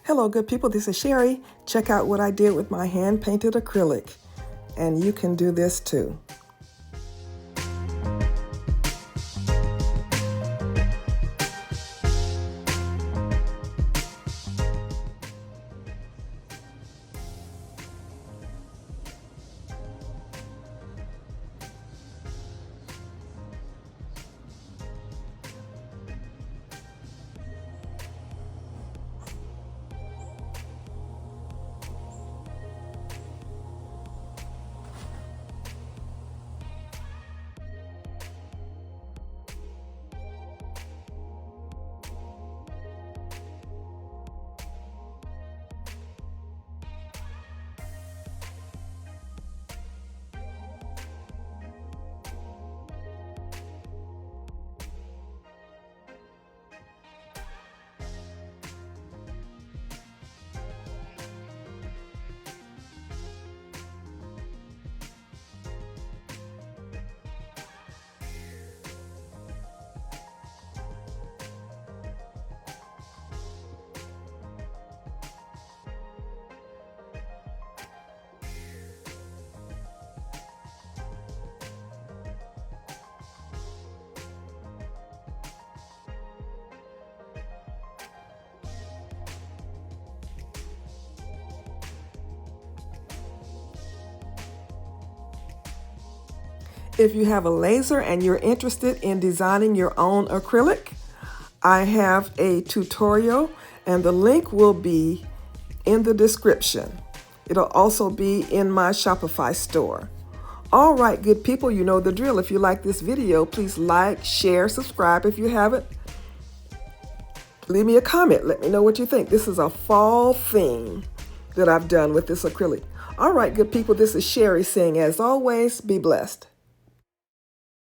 Hello, good people. This is Sherry. Check out what I did with my hand-painted acrylic. And you can do this too. If you have a laser and you're interested in designing your own acrylic, I have a tutorial and the link will be in the description. It'll also be in my Shopify store. All right, good people, you know the drill. If you like this video, please like, share, subscribe if you haven't. Leave me a comment. Let me know what you think. This is a fall theme that I've done with this acrylic. All right, good people, this is Sherry saying, as always, be blessed.